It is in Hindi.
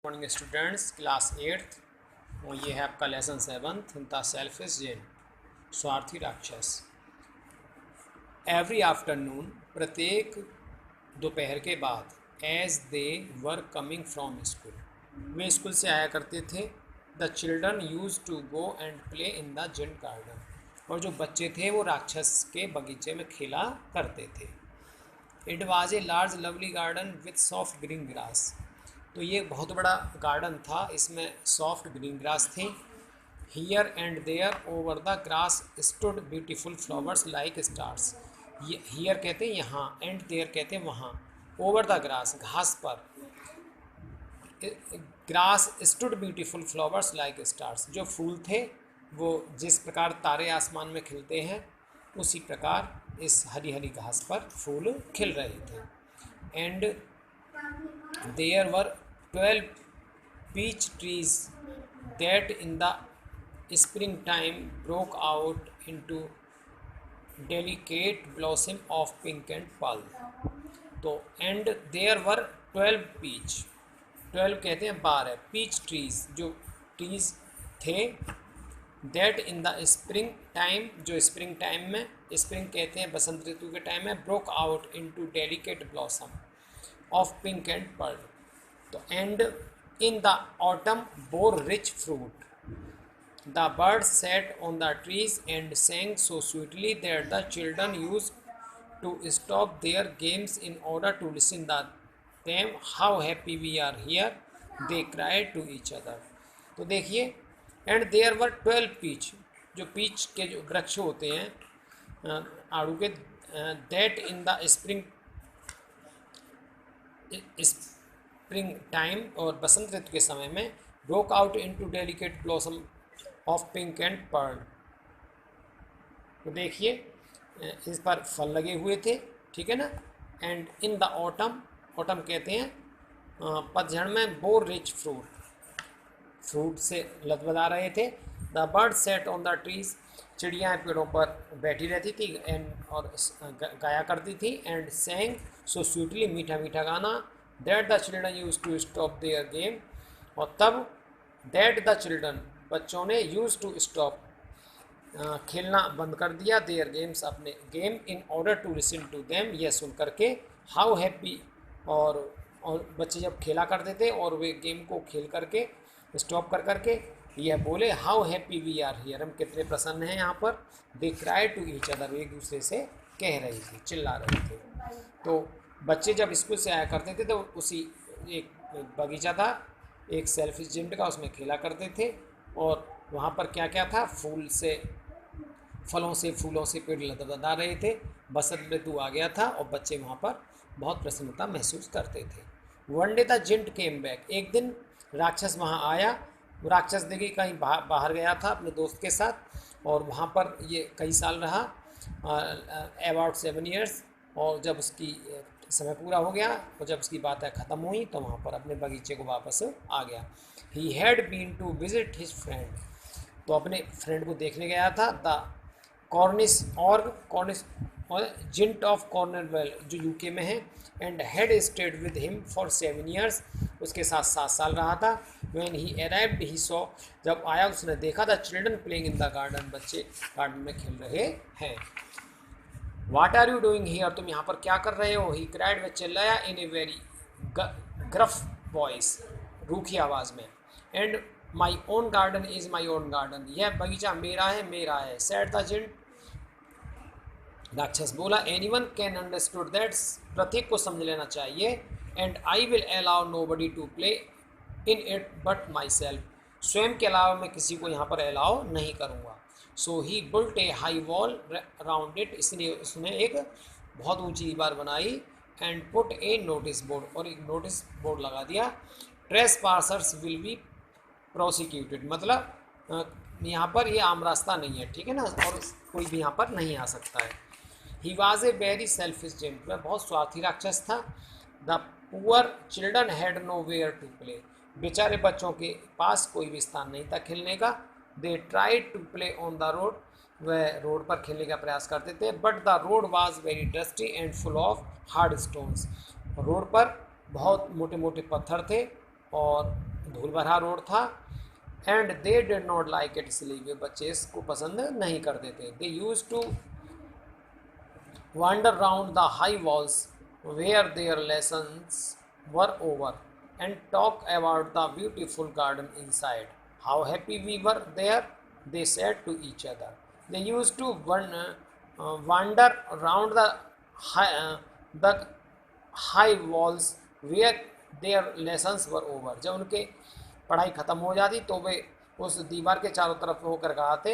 मॉर्निंग स्टूडेंट्स, क्लास 8th और ये है आपका लेसन 7th द सेल्फिश जिन, स्वार्थी राक्षस। एवरी आफ्टरनून, प्रत्येक दोपहर के बाद, as they were coming from school, वे स्कूल से आया करते थे। The children use to go and play in the giant's garden, और जो बच्चे थे वो राक्षस के बगीचे में खेला करते थे। It was a large lovely garden with soft green grass, तो ये बहुत बड़ा गार्डन था, इसमें सॉफ्ट ग्रीन ग्रास थी। Here and there over the grass stood beautiful flowers like stars, ये हियर कहते हैं यहाँ, एंड देयर कहते हैं वहाँ, ओवर द ग्रास घास पर, grass stood beautiful flowers like stars, जो फूल थे वो जिस प्रकार तारे आसमान में खिलते हैं उसी प्रकार इस हरी हरी घास पर फूल खिल रहे थे। And there were 12 peach trees that in the springtime broke out into delicate blossom of pink and pearl। तो and there were 12 peach, 12 कहते हैं 12 peach trees, जो trees थे, that in the spring time, जो spring time में, spring कहते हैं बसंत ऋतु के टाइम में, broke out into delicate blossom of pink and pearl। तो and in the autumn bore rich fruit, the birds sat on the trees and sang so sweetly that the children used to stop their games in order to listen them how happy we are here, they cried to each other। तो देखिए, एंड देयर वर 12 पीच, जो पीच के जो वृक्ष होते हैं आड़ू के, that in the spring time, और बसंत ऋतु के समय में, broke out into delicate blossom of pink and pearl. तो देखिए इस पर फल लगे हुए थे, ठीक है ना। And in the autumn, autumn कहते हैं पतझड़ में, बोर रिच फ्रूट, फ्रूट से लदबदा रहे थे। The bird set on the trees, चिड़ियाँ पेड़ों पर बैठी रहती थी एंड और गाया करती थी। एंड sang सो स्वीटली, मीठा मीठा गाना, that the children use to stop their game, और तब दैट द चिल्ड्रन, बच्चों ने, यूज टू स्टॉप, खेलना बंद कर दिया, देयर गेम्स, अपने game, in order to listen to them, यह सुन करके, हाउ हैप्पी, और बच्चे जब खेला करते थे और वे गेम को खेल करके स्टॉप कर करके यह बोले, how happy we are here, हम कितने प्रसन्न हैं यहाँ पर। They cry to each other, एक दूसरे से कह रही थी, चिल्ला रहे थे। तो बच्चे जब स्कूल से आया करते थे तो उसी एक बगीचा था, एक सेल्फिश जिंट का, उसमें खेला करते थे, और वहाँ पर क्या क्या था, फूल से, फलों से, फूलों से पेड़ लदबदा रहे थे। बसंत ऋतु आ गया था और बच्चे वहाँ पर बहुत प्रसन्नता महसूस करते थे। One day the giant came back, एक दिन राक्षस वहाँ आया। राक्षस देखिए कहीं बाहर गया था अपने दोस्त के साथ, और वहाँ पर ये कई साल रहा, अबाउट 7 years, और जब उसकी समय पूरा हो गया और जब उसकी बातें ख़त्म हुई तो वहाँ पर अपने बगीचे को वापस आ गया। He had been to visit his friend, तो अपने फ्रेंड को देखने गया था। द कॉर्निश और जिंट ऑफ कॉर्नरवेल, जो यूके में है, and had stayed with him for 7 years, उसके साथ 7 साल रहा था। When he arrived he saw, जब आया उसने देखा था, children playing in the garden, बच्चे गार्डन में खेल रहे हैं। What are you doing here, तुम यहाँ पर क्या कर रहे हो। ही क्राइड, वह चिल्लाया, इन ए वेरी ग्रफ वॉइस, रूखी आवाज़ में। And my own garden is my own garden, यह बगीचा मेरा है, मेरा है। सैड द जिंट, राक्षस बोला, एनीवन कैन अंडरस्टूड दैट, प्रत्येक को समझ लेना चाहिए। And I will allow nobody to play in it but myself, स्वयं के अलावा मैं किसी को यहाँ पर अलाउ नहीं करूँगा। So he built a high wall round it, इसलिए उसने एक बहुत ऊंची दीवार बनाई। And put a notice board, और एक नोटिस बोर्ड लगा दिया। Trespassers will be prosecuted, मतलब यहाँ पर ये आम रास्ता नहीं है, ठीक है ना, और कोई भी यहाँ पर नहीं आ सकता है। He was a very selfish giant, वह बहुत स्वार्थी राक्षस था। The poor children had nowhere to play, बेचारे बच्चों के पास कोई भी स्थान नहीं था खेलने का। They tried to play on the road, वह रोड पर खेलने का प्रयास करते थे। But the road was very dusty and full of hard stones, road पर बहुत मोटे मोटे पत्थर थे और धूल भरा रोड था। And they did not like it इसलिए वे बच्चे इसको पसंद नहीं करते थे। They use to wander round the high walls where their lessons were over and talk about the beautiful garden inside. How happy we were there, they said to each other. They used to wander around the high walls where their lessons were over. जब उनके पढ़ाई ख़त्म हो जाती तो वे उस दीवार के चारों तरफ होकर आते